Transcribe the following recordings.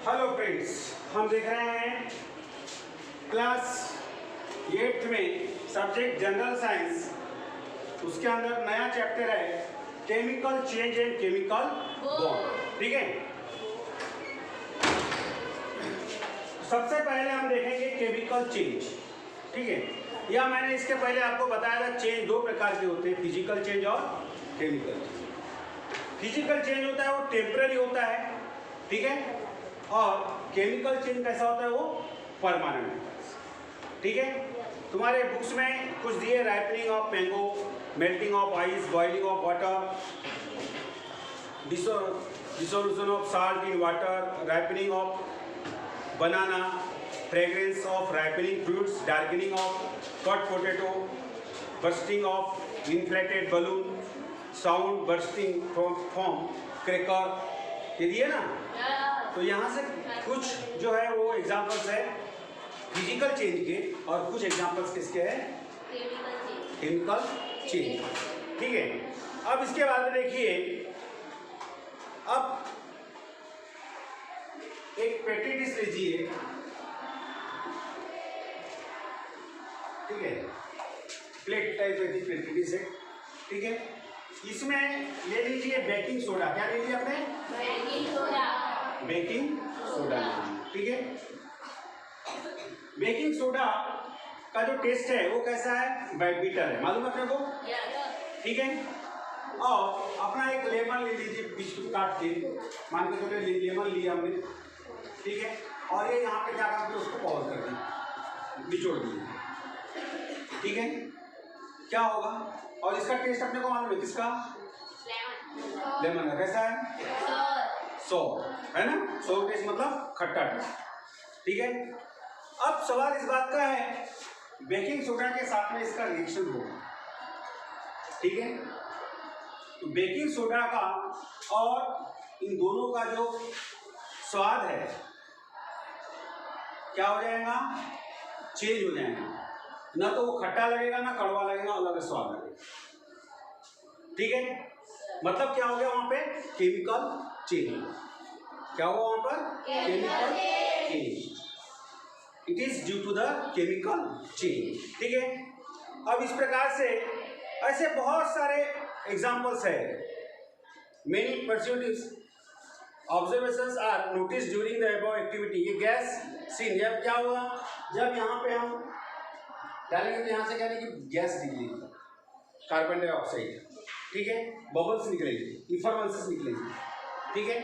Hello friends, हम देख रहे हैं क्लास 8th में सब्जेक्ट जनरल साइंस। उसके अंदर नया चैप्टर है chemical change and chemical bond. ठीक है, सबसे पहले हम देखेंगे केमिकल चेंज। ठीक है, या मैंने इसके पहले आपको बताया था चेंज दो प्रकार के होते हैं, फिजिकल चेंज और केमिकल चेंज। फिजिकल चेंज होता है वो टेम्पररी होता है, ठीक है, और केमिकल चेंज कैसा होता है वो परमानेंट होता है। ठीक है, तुम्हारे बुक्स में कुछ दिए, ripening of mango, melting of ice, boiling of water, dissolution of salt in water, ripening of banana, fragrance of ripening fruits, darkening of cut potato, bursting of inflated balloon, sound bursting from cracker, ये दिए ना। तो यहाँ से कुछ जो है वो एग्जांपल्स है फिजिकल चेंज के, और कुछ एग्जांपल्स किसके हैं, केमिकल चेंज। ठीक है, अब इसके बाद में देखिए, अब एक पेटी डिश लीजिए, ठीक है, प्लेट टाइप की पेटी डिश है। ठीक है, इसमें ले लीजिए बेकिंग सोडा। क्या ले लिया आपने? Baking soda. बेकिंग सोडा, ठीक है। बेकिंग सोडा का जो टेस्ट है वो कैसा है, बीटर है, मालूम है अपने को। ठीक है, और अपना एक लेमन ले लीजिए, बिस्कुट काट के, मान के चलो लेमन लिया हमने, ठीक है, और ये यहाँ पे क्या करते हैं, उसको पॉज कर दिए, निचोड़ दिए। ठीक है, क्या होगा, और इसका टेस्ट अपने को मालूम है, किसका? लेमन का। कैसा है? सॉर, है ना, सॉर टेस्ट मतलब खट्टा टेस्ट। ठीक है, अब सवाल इस बात का है, बेकिंग सोडा के साथ में इसका रिएक्शन होगा, ठीक है, तो बेकिंग सोडा का और इन दोनों का जो स्वाद है क्या हो जाएगा, चेंज हो जाएगा। ना तो वो खट्टा लगेगा ना कड़वा लगेगा, अलग स्वाद लगेगा। ठीक है, मतलब क्या हो गया वहां पे, केमिकल चेंज। क्या हुआ वहां पर, chemical change. It is due to the chemical change. ठीक है, अब इस प्रकार से ऐसे बहुत सारे एग्जांपल्स है। Many persuasives observations are notice during the above activity. ये गैस सीन, जब क्या हुआ, जब यहाँ पे हम डालेंगे तो यहाँ से क्या निकलेगी, गैस निकलेगी, कार्बन डाइऑक्साइड। ठीक है, बबल्स निकलेंगे, इंफॉर्मेंसेस निकलेंगी। ठीक है,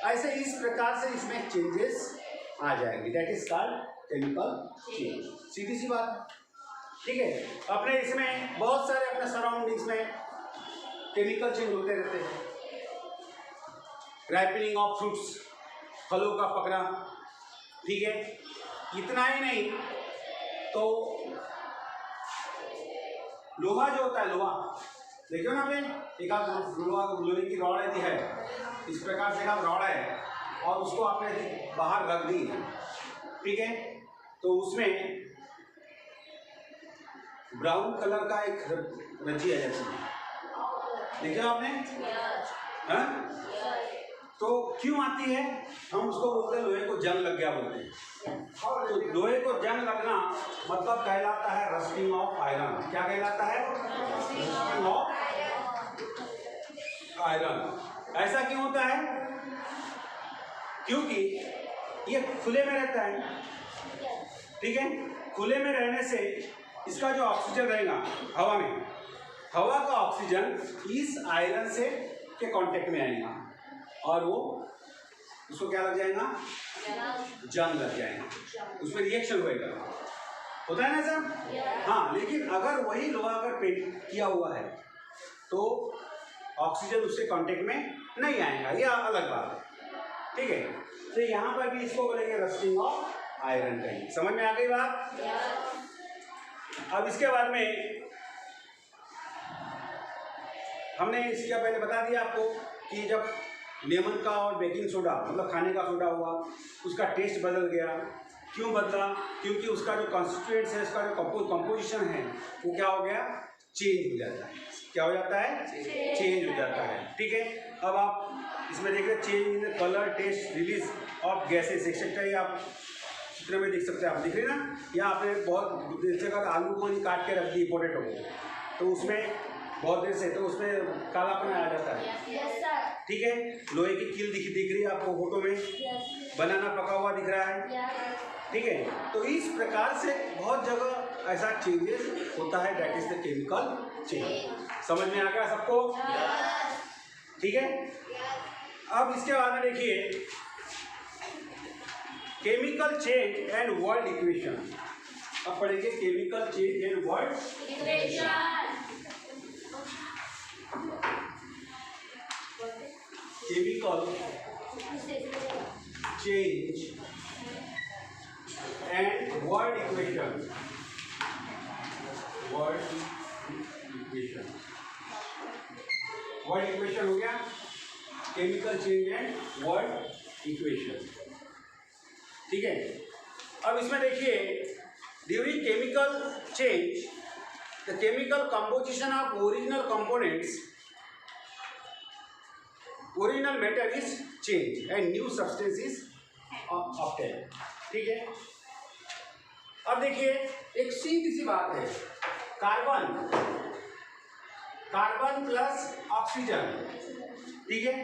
ऐसे इस प्रकार से इसमें चेंजेस आ जाएंगे, that is called chemical change. सीधी सी बात। ठीक है, अपने इसमें बहुत सारे अपने सराउंडिंग्स में केमिकल चेंज होते रहते हैं। राइपनिंग ऑफ फ्रूट्स, फलों का पकना। ठीक है, इतना ही नहीं तो लोहा जो होता है, लोहा देखियो ना आपने, एक आध लोहे की रॉड यदि है, इस प्रकार से एक रॉड है और उसको आपने बाहर रख दी, ठीक है, तो उसमें ब्राउन कलर का एक रज्जी आ जाती है, देखिए आपने, हाँ? तो क्यों आती है, हम उसको बोलते हैं लोहे को जंग लग गया बोलते हैं। तो लोहे को जंग लगना मतलब कहलाता है रस्टिंग ऑफ आयरन। क्या कहलाता है, रस्टिंग ऑफ आयरन। ऐसा क्यों होता है, क्योंकि ये खुले में रहता है। ठीक है, खुले में रहने से इसका जो ऑक्सीजन रहेगा हवा में, हवा का ऑक्सीजन इस आयरन से के कांटेक्ट में आएगा और वो उसको क्या लग जाएगा, जंग लग जाएगा, उसमें रिएक्शन होता है ना सर। हाँ, लेकिन अगर वही लोहा अगर पेंट किया हुआ है तो ऑक्सीजन उससे कांटेक्ट में नहीं आएगा, ये अलग बात है। ठीक है, तो यहाँ पर भी इसको बोलेंगे रस्टिंग ऑफ आयरन कहेंगे। समझ में आ गई बात। अब इसके बाद में हमने इसके पहले बता दिया आपको कि जब लेमन का और बेकिंग सोडा मतलब खाने का सोडा हुआ, उसका टेस्ट बदल गया। क्यों बदला, क्योंकि उसका जो कॉन्स्टिट्यूएंट्स है, उसका जो कंपोजिशन है वो क्या हो गया, चेंज हो जाता है। क्या हो जाता है, चेंज हो जाता है। ठीक है, अब आप इसमें देख रहे हैं change in the colour, taste, release of gases etcetera. ये आप चित्र में देख सकते हैं, आप दिख रहे हैं ना। यहाँ आपने बहुत देर से अगर आलू को काट के रख दी पोटैटो को, तो उसमें बहुत देर से तो उसमें कालापन आ जाता है। ठीक है, लोहे की कील दिख रही है आपको फोटो में, बनाना पका हुआ दिख रहा है। ठीक है, तो इस प्रकार से बहुत जगह ऐसा चेंजेस होता है, that is the chemical change. समझ में आ गया सबको? ठीक है, अब इसके बाद में देखिए chemical change and world equation. अब पढ़ेंगे chemical change and world equation. Chemical change and world equation. World equation, world equation हो गया chemical change and world equation. ठीक है, अब इसमें देखिए during chemical change the chemical composition of original components, original matter is change and new substance is obtain. ठीक है, अब देखिए एक सीधी सी बात है, कार्बन प्लस ऑक्सीजन। ठीक है,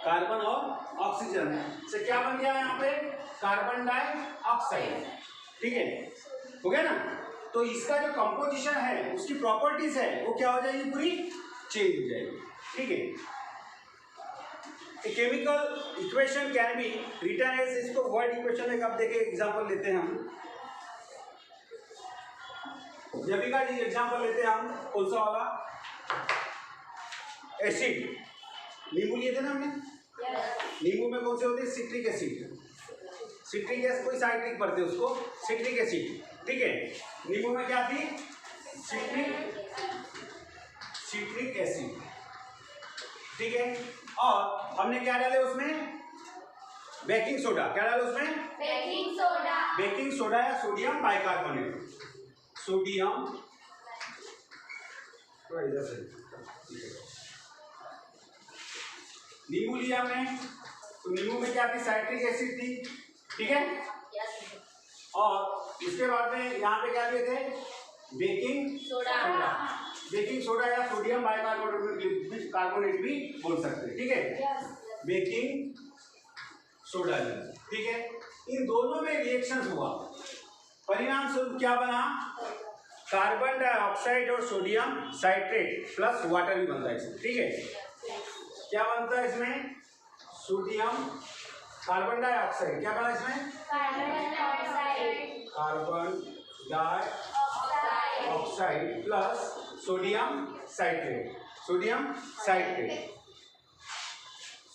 कार्बन और ऑक्सीजन से क्या बन गया यहाँ पे? Carbon dioxide. ठीक है, हो गया ना। तो इसका जो कंपोजिशन है, उसकी प्रॉपर्टीज है, वो क्या हो जाएगी? पूरी चेंज हो जाएगी। ठीक है, a chemical equation can be written as, इसको वर्ड इक्वेशन में कब देखिए एग्जांपल लेते हैं हम, जब का एग्जांपल लेते हैं हम, कौन सा वाला? एसिड, नींबू लिए थे ना हमने। नींबू में कौन से होते हैं? Citric acid. सिट्रिक एसिड कोई साइट्रिक पढ़ते हैं उसको, सिट्रिक एसिड। ठीक है, नींबू में क्या थी? Citric acid. ठीक है, और हमने क्या डाले उसमें? Baking soda. क्या डाले उसमें? Baking soda. बेकिंग सोडा या सोडियम बाइकार्बोनेट। सोडियम तो इधर से नींबू लिया हमने, तो नींबू में क्या थी? साइट्रिक एसिड थी। ठीक है, और इसके बाद में यहाँ पे क्या लिए थे? Baking soda. बेकिंग सोडा या सोडियम बाइकार्बोनेट भी बोल सकते हैं। ठीक है, बेकिंग सोडा। ठीक है, इन दोनों में रिएक्शन हुआ, परिणाम स्वरूप क्या बना? कार्बन डाइऑक्साइड और सोडियम साइट्रेट प्लस वाटर भी बनता है इसमें। ठीक है, क्या बनता है इसमें? Sodium, carbon dioxide. क्या बना इसमें? Carbon dioxide plus sodium citrate. Sodium citrate,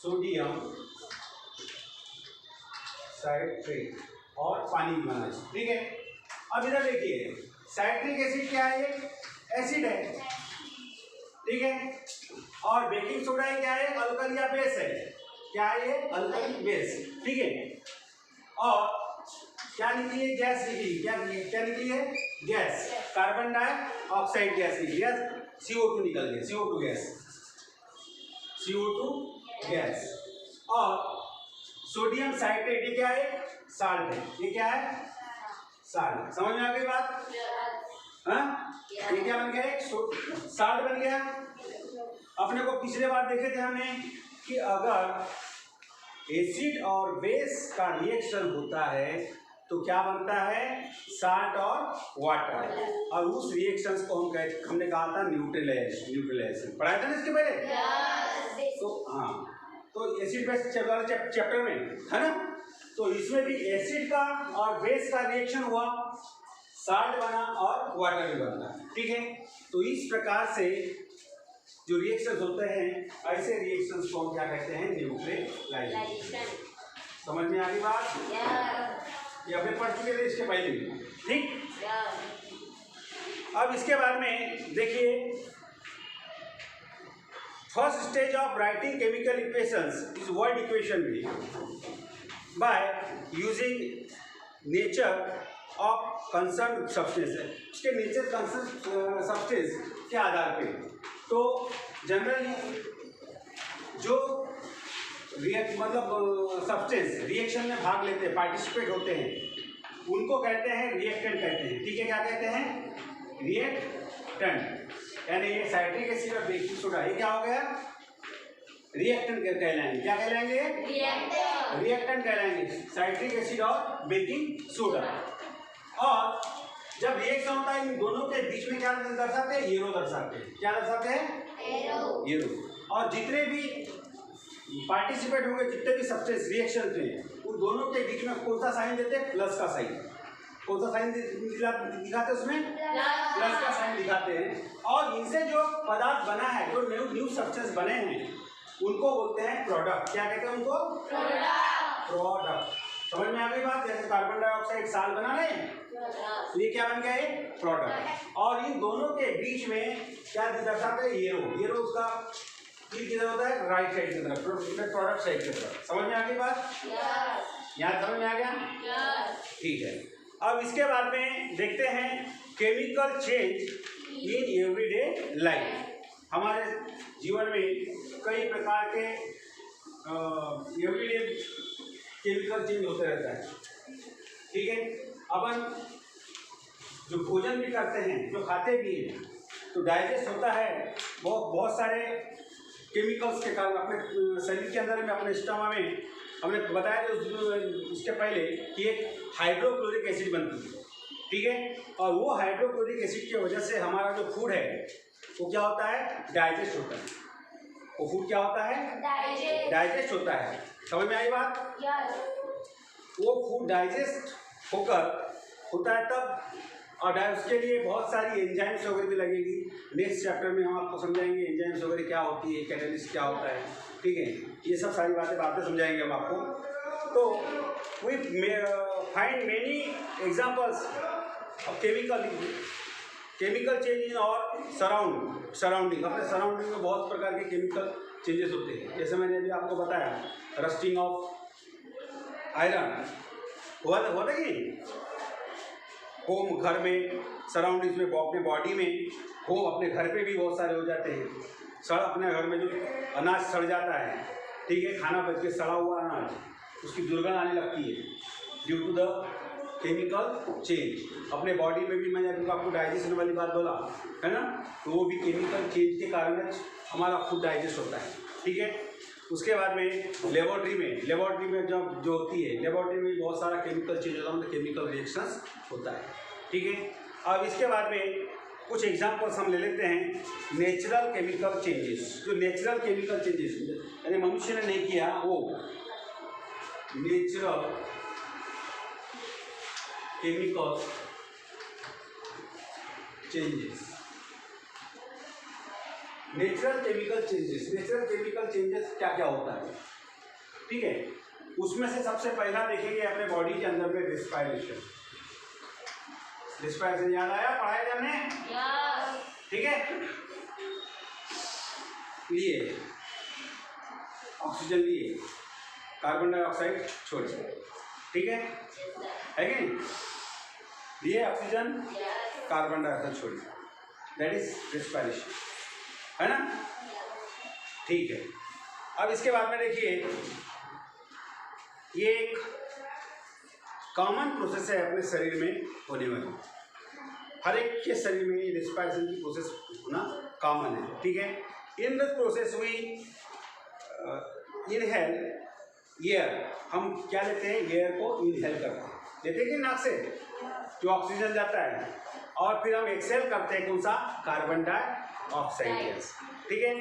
sodium citrate और पानी भी बना है। ठीक है, अब इधर देखिए साइट्रिक एसिड क्या है? ये एसिड है। ठीक है, और बेकिंग सोडा है क्या है? अल्कली या बेस है। क्या है ये? Alkali base. ठीक है, और क्या निकली है? गैस निकली। क्या निकली है? गैस, कार्बन डाइऑक्साइड गैस निकली है, CO2 निकल गया, CO2 गैस, CO2 गैस। और सोडियम साइट्रेट ये क्या है? साल्ट है। ये क्या है? साल्ट। समझ में आ गई बात? हाँ, ये क्या बन गया? एक साल्ट बन गया। अपने को पिछले बार देखे थे हमने कि अगर एसिड और बेस का रिएक्शन होता है तो क्या बनता है? साल्ट और वाटर, और उस रिएक्शंस को हमने कहा था न्यूट्रलाइजेशन। पढ़ाया था ना इसके पहले? तो हाँ, तो एसिड बेस चैप्टर में है ना, तो इसमें भी एसिड का और बेस का रिएक्शन हुआ, साल्ट बना और वाटर भी बना। ठीक है, तो इस प्रकार से जो रिएक्शंस होते हैं, ऐसे रिएक्शंस को क्या कहते हैं? न्यूट्रलाइजेशन। समझ में आ गई बात? ये अपने पढ़ चुके थे इसके पहले भी। ठीक, अब इसके बाद में देखिए first stage of writing chemical equations is word equation भी by using nature of concern substance. उसके नेचर कंसर्न सब्सटेंस के आधार पे, तो जनरली जो मतलब सब्सटेंस रिएक्शन में भाग लेते हैं, पार्टिसिपेट होते हैं, उनको कहते हैं रिएक्टेंट कहते हैं। ठीक है, क्या कहते हैं? रिएक्टेंट। यानी ये साइट्रिक एसिड और बेकिंग सोडा, ये क्या हो गया? रिएक्टेंट कहलाएंगे। क्या कहलाएंगे? रिएक्टेंट कहलाएंगे, साइट्रिक एसिड और बेकिंग सोडा। और जब रिएक्शन होता है इन दोनों के बीच में क्या दर्शाते हैं? एरो दर्शाते हैं। क्या दर्शाते हैं? एरो। और जितने भी पार्टिसिपेट होंगे, जितने भी सब्सटेंस रिएक्शन थे, उन दोनों के बीच में कौन सा साइन देते हैं? प्लस का साइन। कौन सा साइन दिखाते हैं उसमें? प्लस का साइन दिखाते हैं। और इनसे जो पदार्थ बना है, जो न्यू सब्सटेंस बने हैं, उनको बोलते हैं प्रोडक्ट। क्या कहते हैं उनको? प्रोडक्ट। समझ में आ गई बात? जैसे कार्बन डाइऑक्साइड साल बना रहे हैं, तो ये क्या बन गया? एक प्रोडक्ट। और इन दोनों के बीच में क्या दर्शाते हैं? एरो। एरो उसका किधर होता है? राइट साइड की तरफ, प्रोडक्ट साइड की तरफ। समझ में आ गई बात? यहाँ समझ में आ गया? ठीक है। अब इसके बाद में देखते हैं chemical change in everyday life. हमारे जीवन में कई प्रकार के एवरीडे केमिकल चेंज होते रहता है। ठीक है, अपन जो भोजन भी करते हैं, जो खाते भी हैं, तो डाइजेस्ट होता है बहुत सारे केमिकल्स के कारण अपने शरीर के अंदर में, अपने स्टमक में। हमने बताया था उसके पहले कि एक हाइड्रोक्लोरिक एसिड बनती है। ठीक है, और वो हाइड्रोक्लोरिक एसिड की वजह से हमारा जो फूड है वो क्या होता है? डाइजेस्ट होता है। वो फूड क्या होता है? डाइजेस्ट होता है। समझ में आई बात? वो फूड डाइजेस्ट होता है तब, और उसके लिए बहुत सारी एंजाइम्स वगैरह भी लगेगी। नेक्स्ट चैप्टर में हम आपको समझाएंगे एंजाइम्स वगैरह क्या होती है, कैटालिस्ट क्या होता है। ठीक है, ये सब सारी बातें समझाएंगे हम आपको। तो we find many examples of chemical change in our surrounding. अपने सराउंडिंग में बहुत प्रकार के केमिकल चेंजेस होते हैं। जैसे मैंने अभी आपको बताया, रस्टिंग ऑफ आयरन हुआ था कि होम, घर में, सराउंडिंग्स में, अपने बॉडी में, होम अपने घर पे भी बहुत सारे हो जाते हैं। अपने घर में जो अनाज सड़ जाता है, ठीक है, खाना बच के सड़ा हुआ अनाज, उसकी दुर्गंध आने लगती है due to the chemical change. अपने बॉडी में भी, मैंने आपको डाइजेशन वाली बात बोला है ना, तो वो भी केमिकल चेंज के कारण हमारा फूड डाइजेस्ट होता है। ठीक है, उसके बाद में लेबोरेटरी में जब जो होती है, लेबोरेटरी में बहुत सारा केमिकल चेंज होता है, मतलब केमिकल रिएक्शंस होता है। ठीक है, अब इसके बाद में कुछ एग्जांपल्स हम ले लेते हैं नेचुरल केमिकल चेंजेस। जो नेचुरल केमिकल चेंजेस यानी मनुष्य ने नहीं किया, वो natural chemical changes. Natural chemical changes क्या क्या होता है? ठीक है, उसमें से सबसे पहला देखेंगे अपने बॉडी के अंदर में रेस्पिरेशन याद आया? पढ़ाया जाने? ठीक है, लिए ऑक्सीजन लिए, कार्बन डाइऑक्साइड छोड़े। ठीक है कि नहीं? लिए ऑक्सीजन, कार्बन डाइऑक्साइड छोड़े, दैट इज रेस्पिरेशन, है ना? ठीक है, अब इसके बाद में देखिए, ये एक कॉमन प्रोसेस है अपने शरीर में होने वाली। हर एक के शरीर में रेस्पिरेशन की प्रोसेस होना कॉमन है। ठीक है, in this process we inhale air. हम क्या लेते हैं? एयर को इनहेल करते हैं, लेते हैं कि नाक से जो ऑक्सीजन जाता है, और फिर हम एक्सेल करते हैं कौन सा? Carbon dioxide gas. ठीक है,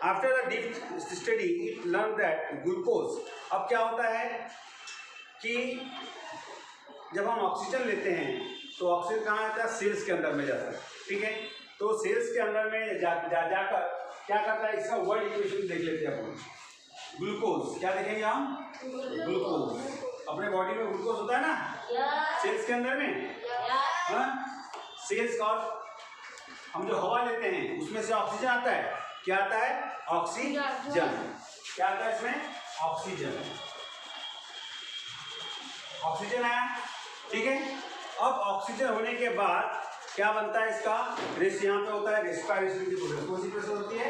after the deep study it learn that glucose. अब क्या होता है कि जब हम ऑक्सीजन लेते हैं तो ऑक्सीजन कहाँ आता है? सेल्स के अंदर में जाता है। ठीक है, तो सेल्स के अंदर में जाकर क्या करता है? इसका वर्ड इक्वेशन देख लेते हैं अपन। ग्लूकोज, क्या देखेंगे हम? ग्लूकोज। अपने बॉडी में ग्लूकोज होता है ना सेल्स के अंदर में। सेल्स का हम जो हवा लेते हैं उसमें से ऑक्सीजन आता है। क्या आता है? ऑक्सीजन। क्या आता है इसमें? ऑक्सीजन। ऑक्सीजन आया। ठीक है, अब ऑक्सीजन होने के बाद क्या बनता है इसका? यहाँ पे होता है रेस्पिरेशन की प्रोसेस। कौन सी प्रोसेस होती है?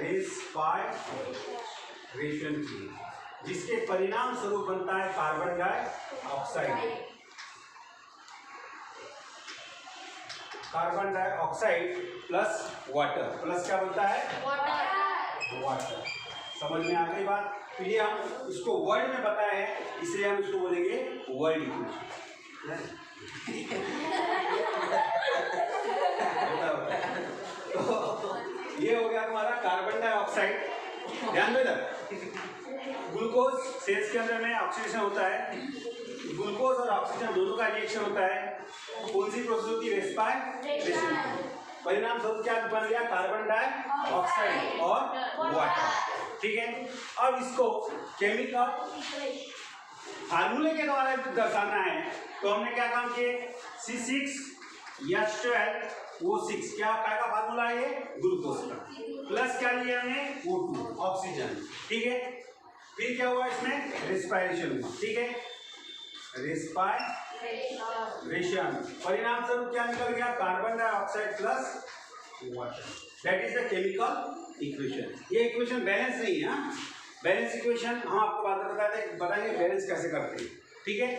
रेस्पिरेशन की, जिसके परिणाम स्वरूप बनता है carbon dioxide. Carbon dioxide plus water, plus क्या बनता है? वाटर। समझ में आ गई बात? तो ये हम इसको वर्ड में बताए हैं, इसलिए हम इसको बोलेंगे वर्ड इक्वेशन। तो ये हो गया हमारा कार्बन डाइऑक्साइड। ध्यान दो इधर, ग्लूकोज सेल्स के अंदर में ऑक्सीडेशन होता है, ग्लूकोज और ऑक्सीजन दोनों का रिएक्शन होता है। कौन सी प्रोसेस होती है? रेस्पिरेशन। परिणाम स्वरूप क्या बन गया? कार्बन डाइऑक्साइड और वाटर। ठीक है, अब इसको केमिकल फार्मूले के द्वारा दर्शाना है, तो हमने क्या काम किए? C6H12O6, क्या का फार्मूला है? ये ग्लूकोज का। प्लस क्या लिया हमने? O2, oxygen. ठीक है, फिर क्या हुआ इसमें? रेस्पिरेशन हुआ। ठीक है, रेस्पिरेशन, परिणाम स्वरूप क्या निकल गया? Carbon dioxide plus water. That is the chemical equation. ये इक्वेशन बैलेंस नहीं है, बैलेंस इक्वेशन हम आपको बात बताएंगे बैलेंस कैसे करते हैं। ठीक है,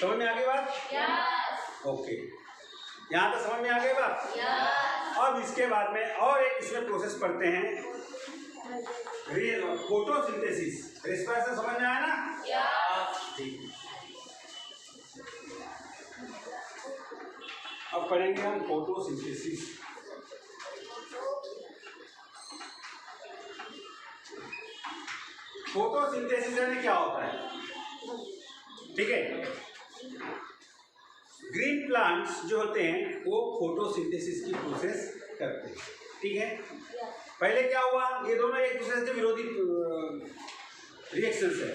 समझ में आ गई बात? ओके, यहाँ तक समझ में आ गई बात? अब इसके बाद में और एक इसमें प्रोसेस पढ़ते हैं, फोटोसिंथेसिस। रेस्पिरेशन समझ में आया ना? ठीक है, अब पढ़ेंगे हम फोटोसिंथेसिस। फोटोसिंथेसिस यानी क्या होता है? ठीक है, ग्रीन प्लांट्स जो होते हैं वो फोटोसिंथेसिस की प्रोसेस करते हैं। ठीक है, पहले क्या हुआ? ये दोनों एक दूसरे से विरोधी रिएक्शंस है,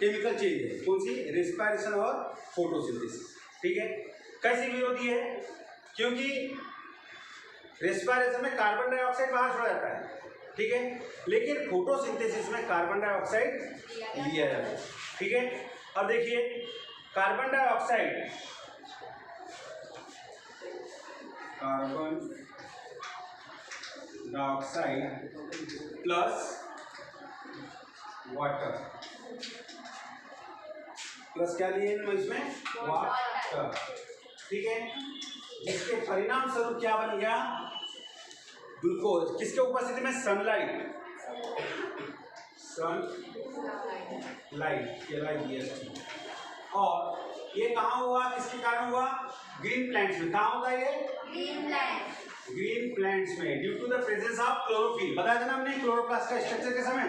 केमिकल चेंज है। कौन सी? रेस्पिरेशन और फोटोसिंथेसिस। ठीक है, कैसी विरोधी है? क्योंकि रेस्पिरेशन में कार्बन डाइऑक्साइड बाहर छोड़ा जाता है, ठीक है, लेकिन फोटोसिंथेसिस में कार्बन डाइऑक्साइड लिया जाता है। ठीक है, अब देखिए, carbon dioxide plus water, plus क्या लिए इसमें? वाटर। ठीक है, जिसके परिणाम स्वरूप क्या बन गया? ग्लूकोज। किसके उपस्थिति में? सनलाइट, और ये कहाँ हुआ? किसके कारण हुआ? ग्रीन प्लांट्स में। कहाँ होता है ये? ग्रीन प्लांट्स में, due to the presence of chlorophyll. बताया था ना हमने क्लोरोप्लास्ट का स्ट्रक्चर के समय,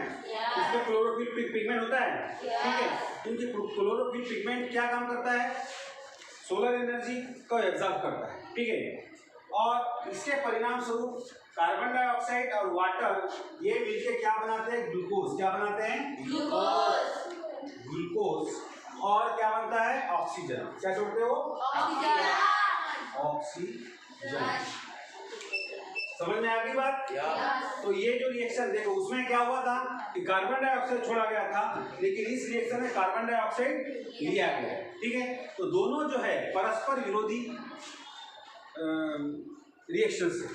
इसमें क्लोरोफिल पिगमेंट होता है। ठीक है, क्योंकि क्लोरोफिल पिगमेंट क्या काम करता है? सोलर एनर्जी को एब्जॉर्ब करता है। ठीक है, और इसके परिणाम स्वरूप कार्बन डाइऑक्साइड और वाटर ये मिलकर क्या बनाते हैं? ग्लूकोज। क्या बनाते हैं? ग्लूकोज। और क्या बनता है? ऑक्सीजन। क्या छोड़ते हो? ऑक्सीजन। समझ में आ गई बात? तो ये जो रिएक्शन देखो, उसमें क्या हुआ था कि कार्बन डाइऑक्साइड छोड़ा गया था, लेकिन इस रिएक्शन में कार्बन डाइऑक्साइड लिया गया। ठीक है, तो दोनों जो है परस्पर विरोधी रिएक्शन से।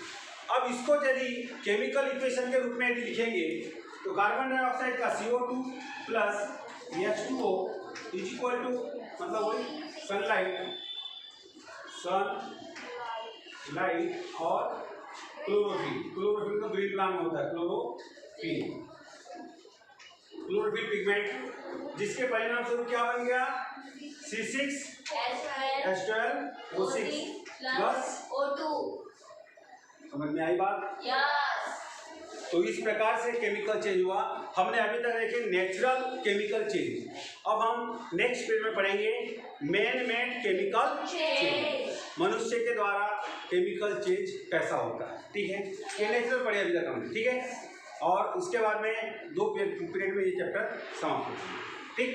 अब इसको यदि केमिकल इक्वेशन के रूप में यदि लिखेंगे तो कार्बन डाइऑक्साइड का CO2 plus H2O is equal to, मतलब वही सनलाइट और क्लोरोफिल। क्लोरोफिल तो ग्रीन प्लांट में होता है, क्लोरोफिल पिगमेंट, जिसके परिणाम स्वरूप क्या बन गया? C6H12O6 plus O2। समझ में आई बात? तो इस प्रकार से केमिकल चेंज हुआ। हमने अभी तक देखे नेचुरल केमिकल चेंज। अब हम नेक्स्ट पेज में पढ़ेंगे मैन मेड केमिकल चेंज, मनुष्य के द्वारा केमिकल चेंज कैसा होता है। ठीक है, ये नेचुरल पढ़े अभी तक हमने। ठीक है, और उसके बाद में 2 पीरियड में ये चैप्टर समाप्त होगा। ठीक।